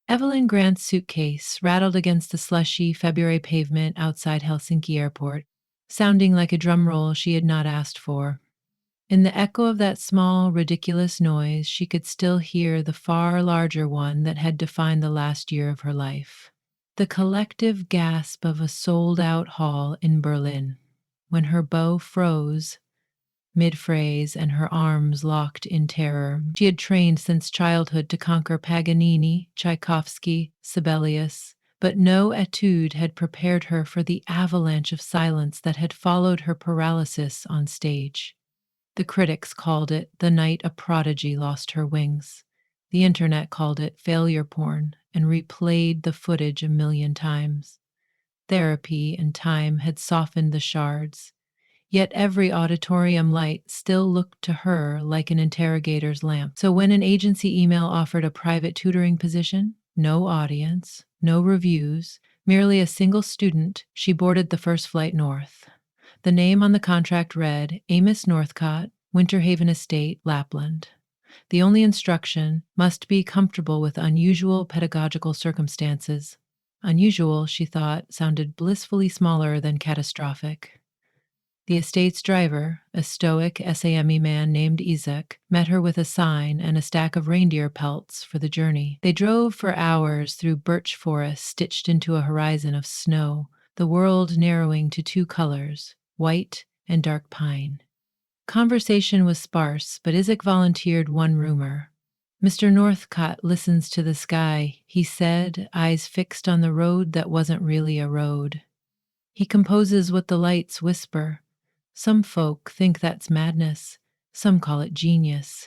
Evelyn Grant's suitcase rattled against the slushy February pavement outside Helsinki Airport, sounding like a drum roll she had not asked for. In the echo of that small, ridiculous noise, she could still hear the far larger one that had defined the last year of her life. The collective gasp of a sold out hall in Berlin. When her bow froze mid phrase and her arms locked in terror. She had trained since childhood to conquer Paganini, Tchaikovsky, Sibelius, but no etude had prepared her for the avalanche of silence that had followed her paralysis on stage. The critics called it the night a prodigy lost her wings. The internet called it failure porn and replayed the footage a million times. Therapy and time had softened the shards, yet every auditorium light still looked to her like an interrogator's lamp. So when an agency email offered a private tutoring position, no audience, no reviews, merely a single student, she boarded the first flight north. The name on the contract read Amos Northcott, Winter Haven Estate, Lapland. The only instruction must be comfortable with unusual pedagogical circumstances. Unusual, she thought, sounded blissfully smaller than catastrophic. The estate's driver, a stoic SAME man named Isaac, met her with a sign and a stack of reindeer pelts for the journey. They drove for hours through birch forest stitched into a horizon of snow, the world narrowing to two colors, white and dark pine. Conversation was sparse, but Isaac volunteered one rumor. Mr. Northcott listens to the sky, he said, eyes fixed on the road that wasn't really a road. He composes what the lights whisper. Some folk think that's madness, some call it genius.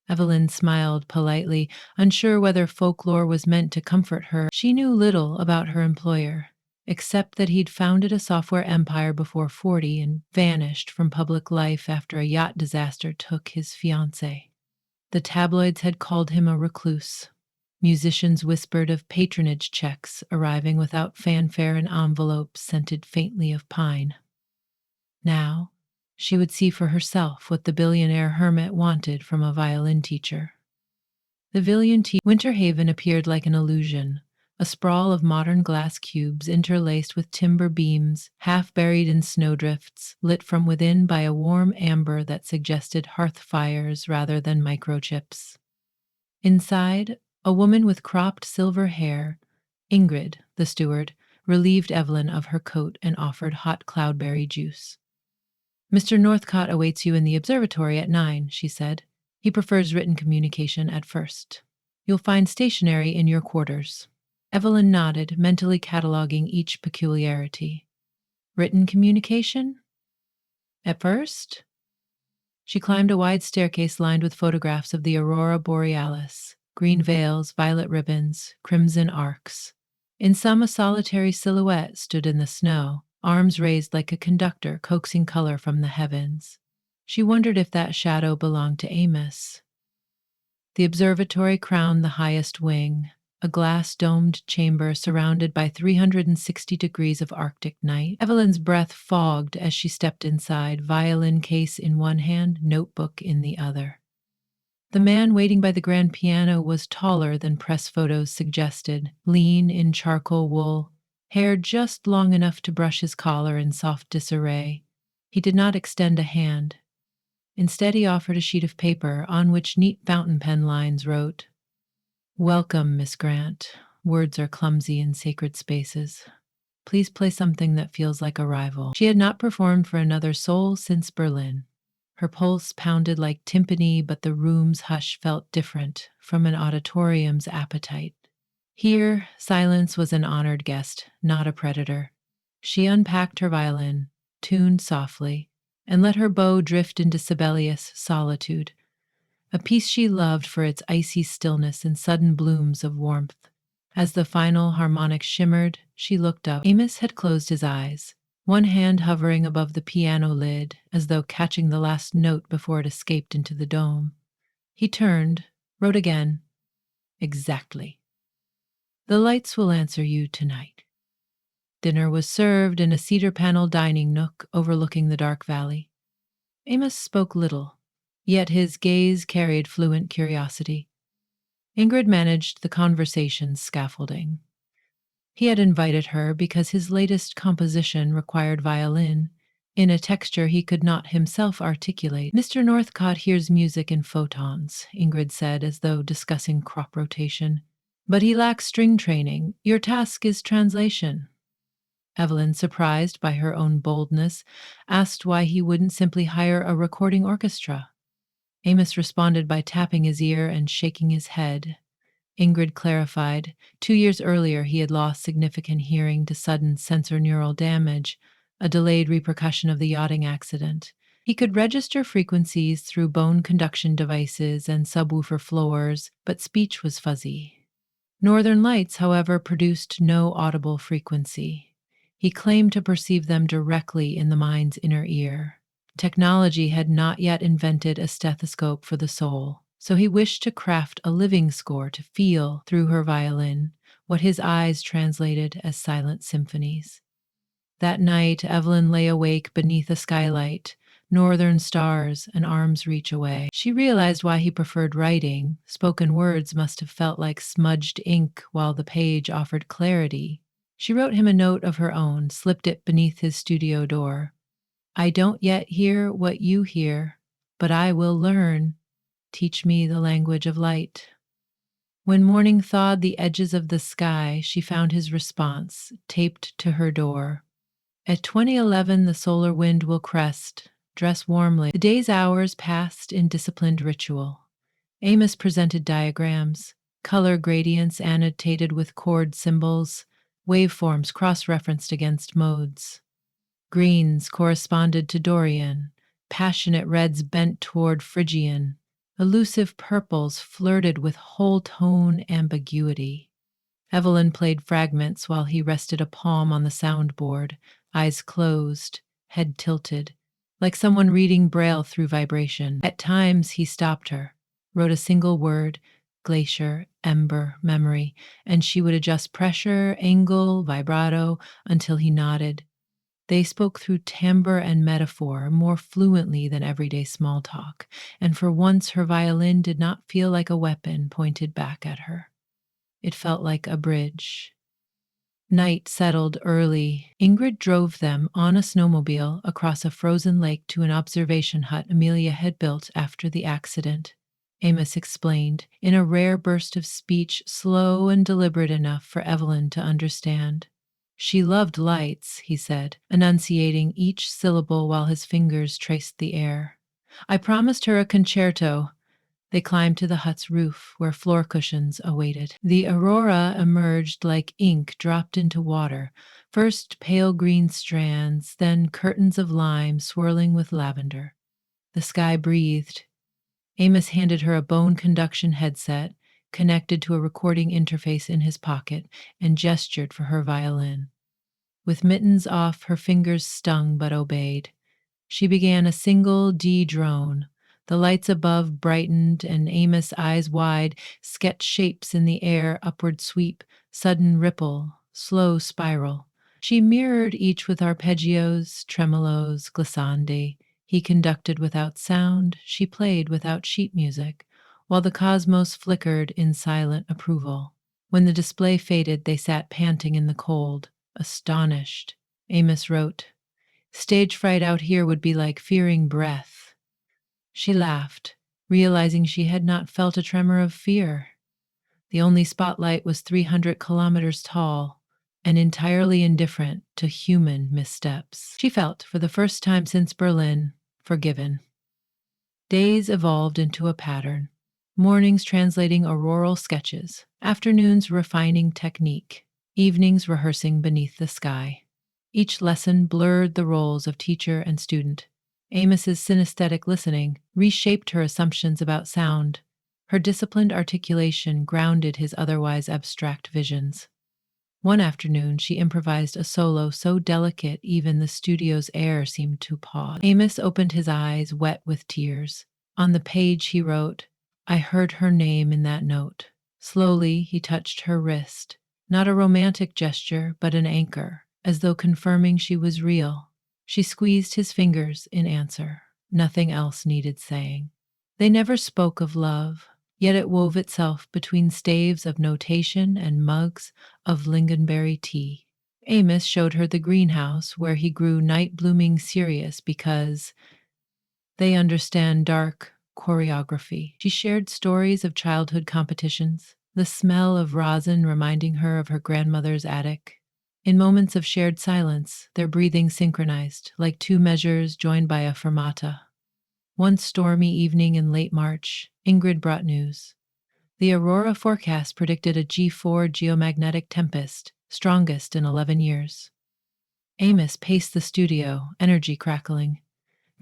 Evelyn smiled politely, unsure whether folklore was meant to comfort her. She knew little about her employer, except that he'd founded a software empire before 40 and vanished from public life after a yacht disaster took his fiancée. The tabloids had called him a recluse. Musicians whispered of patronage checks arriving without fanfare in envelopes scented faintly of pine. Now, she would see for herself what the billionaire hermit wanted from a violin teacher. Winter Haven appeared like an illusion, a sprawl of modern glass cubes interlaced with timber beams, half buried in snowdrifts, lit from within by a warm amber that suggested hearth fires rather than microchips. Inside, a woman with cropped silver hair, Ingrid, the steward, relieved Evelyn of her coat and offered hot cloudberry juice. Mr. Northcott awaits you in the observatory at 9, she said. He prefers written communication at first. You'll find stationery in your quarters. Evelyn nodded, mentally cataloging each peculiarity. Written communication? At first? She climbed a wide staircase lined with photographs of the aurora borealis, green veils, violet ribbons, crimson arcs. In some, a solitary silhouette stood in the snow, arms raised like a conductor coaxing color from the heavens. She wondered if that shadow belonged to Amos. The observatory crowned the highest wing, a glass-domed chamber surrounded by 360 degrees of Arctic night. Evelyn's breath fogged as she stepped inside, violin case in one hand, notebook in the other. The man waiting by the grand piano was taller than press photos suggested, lean in charcoal wool, hair just long enough to brush his collar in soft disarray. He did not extend a hand. Instead, he offered a sheet of paper on which neat fountain pen lines wrote, "Welcome, Miss Grant. Words are clumsy in sacred spaces. Please play something that feels like a rival." She had not performed for another soul since Berlin. Her pulse pounded like timpani, but the room's hush felt different from an auditorium's appetite. Here, silence was an honored guest, not a predator. She unpacked her violin, tuned softly, and let her bow drift into Sibelius' Solitude, a piece she loved for its icy stillness and sudden blooms of warmth. As the final harmonic shimmered, she looked up. Amos had closed his eyes, one hand hovering above the piano lid, as though catching the last note before it escaped into the dome. He turned, wrote again, "Exactly. The lights will answer you tonight." Dinner was served in a cedar-paneled dining nook overlooking the dark valley. Amos spoke little, yet his gaze carried fluent curiosity. Ingrid managed the conversation's scaffolding. He had invited her because his latest composition required violin, in a texture he could not himself articulate. Mr. Northcott hears music in photons, Ingrid said, as though discussing crop rotation. But he lacks string training. Your task is translation. Evelyn, surprised by her own boldness, asked why he wouldn't simply hire a recording orchestra. Amos responded by tapping his ear and shaking his head. Ingrid clarified. 2 years earlier, he had lost significant hearing to sudden sensorineural damage, a delayed repercussion of the yachting accident. He could register frequencies through bone conduction devices and subwoofer floors, but speech was fuzzy. Northern Lights, however, produced no audible frequency. He claimed to perceive them directly in the mind's inner ear. Technology had not yet invented a stethoscope for the soul, so he wished to craft a living score to feel through her violin what his eyes translated as silent symphonies. That night, Evelyn lay awake beneath a skylight, northern stars an arm's reach away. She realized why he preferred writing. Spoken words must have felt like smudged ink, while the page offered clarity. She wrote him a note of her own, slipped it beneath his studio door. I don't yet hear what you hear, but I will learn. Teach me the language of light. When morning thawed the edges of the sky, she found his response, taped to her door. At 2011, the solar wind will crest. Dress warmly. The day's hours passed in disciplined ritual. Amos presented diagrams, color gradients annotated with chord symbols, waveforms cross-referenced against modes. Greens corresponded to Dorian, passionate reds bent toward Phrygian, elusive purples flirted with whole tone ambiguity. Evelyn played fragments while he rested a palm on the soundboard, eyes closed, head tilted, like someone reading Braille through vibration. At times he stopped her, wrote a single word, glacier, ember, memory, and she would adjust pressure, angle, vibrato, until he nodded. They spoke through timbre and metaphor more fluently than everyday small talk, and for once her violin did not feel like a weapon pointed back at her. It felt like a bridge. Night settled early. Ingrid drove them on a snowmobile across a frozen lake to an observation hut Amelia had built after the accident. Amos explained, in a rare burst of speech slow and deliberate enough for Evelyn to understand. She loved lights, he said, enunciating each syllable while his fingers traced the air. I promised her a concerto. They climbed to the hut's roof, where floor cushions awaited. The aurora emerged like ink dropped into water, first pale green strands, then curtains of lime swirling with lavender. The sky breathed. Amos handed her a bone conduction headset, connected to a recording interface in his pocket, and gestured for her violin. With mittens off, her fingers stung but obeyed. She began a single D drone. The lights above brightened, and Amos, eyes wide, sketched shapes in the air, upward sweep, sudden ripple, slow spiral. She mirrored each with arpeggios, tremolos, glissandi. He conducted without sound, she played without sheet music, while the cosmos flickered in silent approval. When the display faded, they sat panting in the cold, astonished. Amos wrote, Stage fright out here would be like fearing breath. She laughed, realizing she had not felt a tremor of fear. The only spotlight was 300 kilometers tall and entirely indifferent to human missteps. She felt, for the first time since Berlin, forgiven. Days evolved into a pattern. Mornings translating auroral sketches, afternoons refining technique, evenings rehearsing beneath the sky. Each lesson blurred the roles of teacher and student. Amos's synesthetic listening reshaped her assumptions about sound. Her disciplined articulation grounded his otherwise abstract visions. One afternoon, she improvised a solo so delicate even the studio's air seemed to pause. Amos opened his eyes, wet with tears. On the page he wrote, I heard her name in that note. Slowly, he touched her wrist. Not a romantic gesture, but an anchor, as though confirming she was real. She squeezed his fingers in answer. Nothing else needed saying. They never spoke of love, yet it wove itself between staves of notation and mugs of lingonberry tea. Amos showed her the greenhouse where he grew night blooming cereus because they understand dark choreography. She shared stories of childhood competitions, the smell of rosin reminding her of her grandmother's attic. In moments of shared silence, their breathing synchronized, like two measures joined by a fermata. One stormy evening in late March, Ingrid brought news. The Aurora forecast predicted a G4 geomagnetic tempest, strongest in 11 years. Amos paced the studio, energy crackling.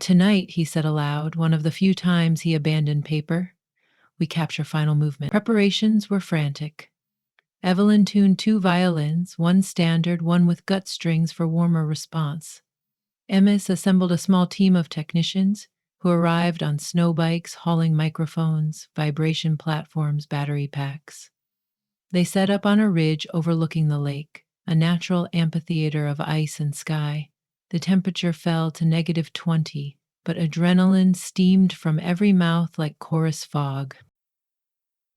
Tonight, he said aloud, one of the few times he abandoned paper, we capture final movement. Preparations were frantic. Evelyn tuned two violins, one standard, one with gut strings for warmer response. Amos assembled a small team of technicians who arrived on snow bikes hauling microphones, vibration platforms, battery packs. They set up on a ridge overlooking the lake, a natural amphitheater of ice and sky. The temperature fell to -20, but adrenaline steamed from every mouth like chorus fog.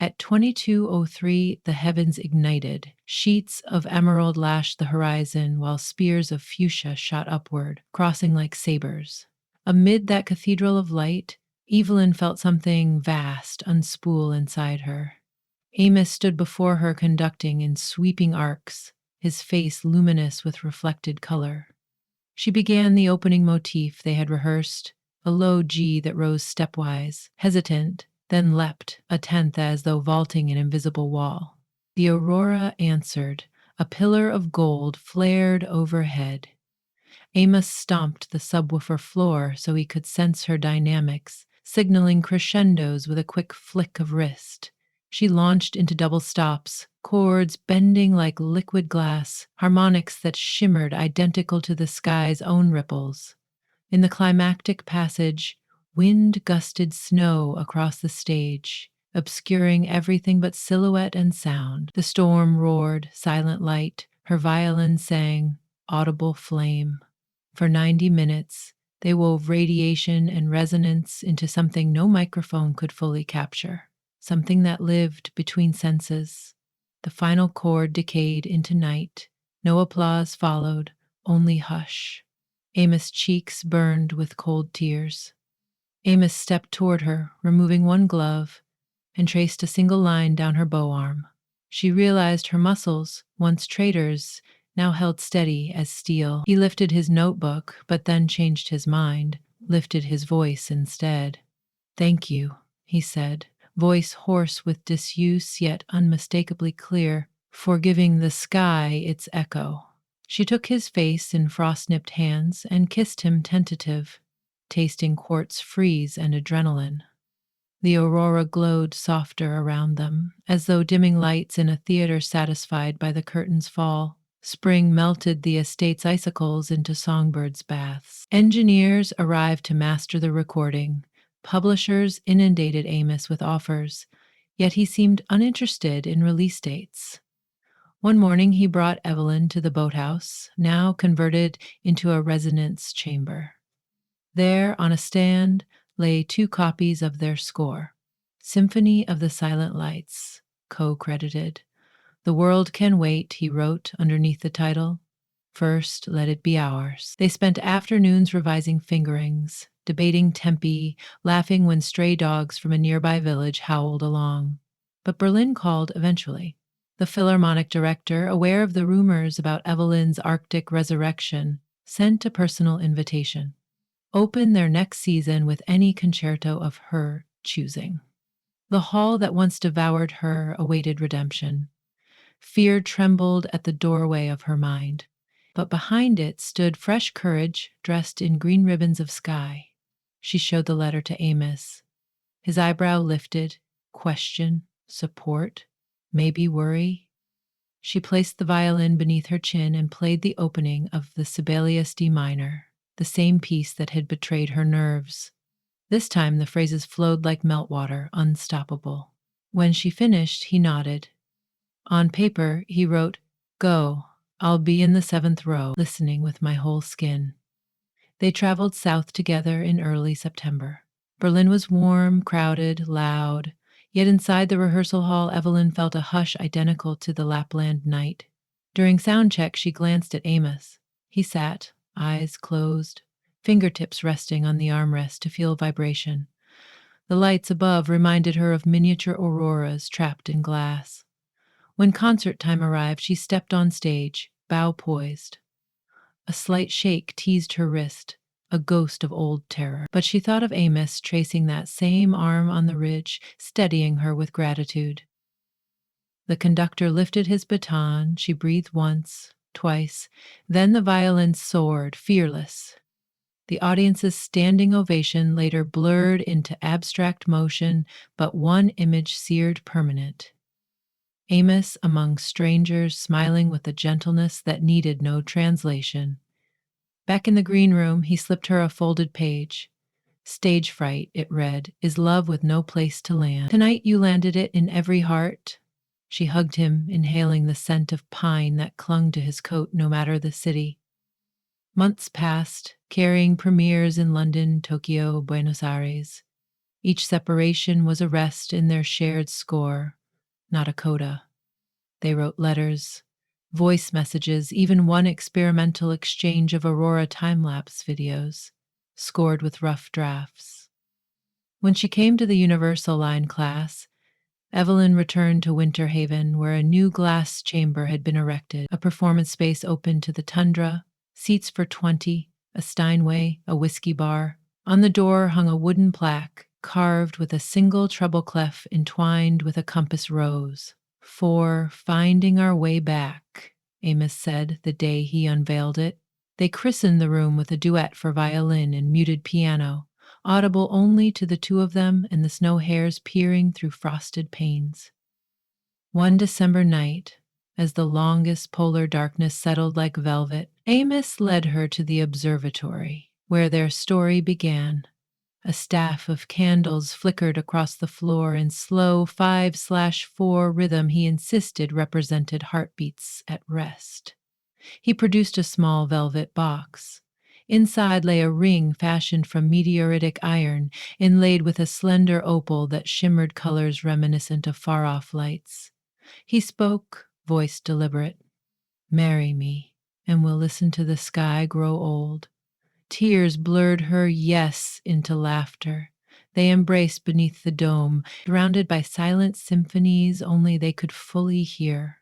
At 22:03, the heavens ignited. Sheets of emerald lashed the horizon, while spears of fuchsia shot upward, crossing like sabers. Amid that cathedral of light, Evelyn felt something vast unspool inside her. Amos stood before her conducting in sweeping arcs, his face luminous with reflected color. She began the opening motif they had rehearsed, a low G that rose stepwise, hesitant, then leapt a tenth as though vaulting an invisible wall. The aurora answered. A pillar of gold flared overhead. Amos stomped the subwoofer floor so he could sense her dynamics, signaling crescendos with a quick flick of wrist. She launched into double stops, chords bending like liquid glass, harmonics that shimmered identical to the sky's own ripples. In the climactic passage, wind gusted snow across the stage, obscuring everything but silhouette and sound. The storm roared, silent light, her violin sang, audible flame. For 90 minutes, they wove radiation and resonance into something no microphone could fully capture, something that lived between senses. The final chord decayed into night. No applause followed, only hush. Amos' cheeks burned with cold tears. Amos stepped toward her, removing one glove, and traced a single line down her bow arm. She realized her muscles, once traitors, now held steady as steel. He lifted his notebook, but then changed his mind, lifted his voice instead. "Thank you," he said, voice hoarse with disuse yet unmistakably clear, "for giving the sky its echo." She took his face in frost-nipped hands and kissed him tentative, tasting quartz freeze and adrenaline. The aurora glowed softer around them, as though dimming lights in a theater satisfied by the curtain's fall. Spring melted the estate's icicles into songbirds' baths. Engineers arrived to master the recording. Publishers inundated Amos with offers, yet he seemed uninterested in release dates. One morning he brought Evelyn to the boathouse, now converted into a resonance chamber. There, on a stand, lay 2 copies of their score, Symphony of the Silent Lights, co-credited. "The world can wait," he wrote underneath the title. "First, let it be ours." They spent afternoons revising fingerings, debating tempi, laughing when stray dogs from a nearby village howled along. But Berlin called eventually. The Philharmonic director, aware of the rumors about Evelyn's Arctic resurrection, sent a personal invitation. Open their next season with any concerto of her choosing. The hall that once devoured her awaited redemption. Fear trembled at the doorway of her mind, but behind it stood fresh courage dressed in green ribbons of sky. She showed the letter to Amos. His eyebrow lifted. Question, support, maybe worry. She placed the violin beneath her chin and played the opening of the Sibelius D minor, the same piece that had betrayed her nerves. This time the phrases flowed like meltwater, unstoppable. When she finished, he nodded. On paper, he wrote, "Go, I'll be in the 7th row, listening with my whole skin." They traveled south together in early September. Berlin was warm, crowded, loud, Yet inside the rehearsal hall, Evelyn felt a hush identical to the Lapland night. During sound check, she glanced at Amos. He sat, eyes closed, fingertips resting on the armrest to feel vibration. The lights above reminded her of miniature auroras trapped in glass. When concert time arrived, she stepped on stage, bow poised. A slight shake teased her wrist, a ghost of old terror. But she thought of Amos tracing that same arm on the ridge, steadying her with gratitude. The conductor lifted his baton. She breathed once, twice. Then the violin soared, fearless. The audience's standing ovation later blurred into abstract motion, but one image seared permanent. Amos among strangers, smiling with a gentleness that needed no translation. Back in the green room, he slipped her a folded page. Stage fright, it read, is love with no place to land. Tonight you landed it in every heart. She hugged him, inhaling the scent of pine that clung to his coat no matter the city. Months passed, carrying premieres in London, Tokyo, Buenos Aires. Each separation was a rest in their shared score, not a coda. They wrote letters, voice messages, even one experimental exchange of Aurora time-lapse videos, scored with rough drafts. When she came to the Universal Line class, Evelyn returned to Winter Haven, where a new glass chamber had been erected, a performance space open to the tundra, seats for 20, a Steinway, a whiskey bar. On the door hung a wooden plaque, carved with a single treble clef entwined with a compass rose. For finding our way back, Amos said the day he unveiled it. They christened the room with a duet for violin and muted piano, audible only to the two of them and the snow hares peering through frosted panes. One December night, as the longest polar darkness settled like velvet, Amos led her to the observatory, where their story began. A staff of candles flickered across the floor in slow 5/4 rhythm he insisted represented heartbeats at rest. He produced a small velvet box. Inside lay a ring fashioned from meteoritic iron, inlaid with a slender opal that shimmered colors reminiscent of far-off lights. He spoke, voice deliberate. "Marry me, and we'll listen to the sky grow old." Tears blurred her yes into laughter. They embraced beneath the dome, surrounded by silent symphonies only they could fully hear.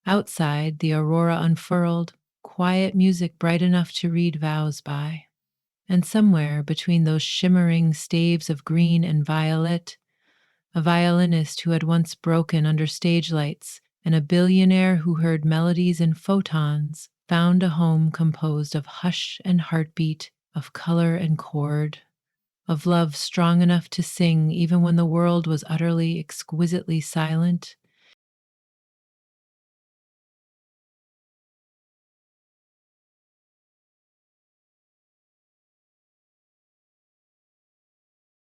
Outside, the aurora unfurled, quiet music bright enough to read vows by. And somewhere between those shimmering staves of green and violet, a violinist who had once broken under stage lights and a billionaire who heard melodies in photons found a home composed of hush and heartbeat, of color and chord, of love strong enough to sing even when the world was utterly, exquisitely silent.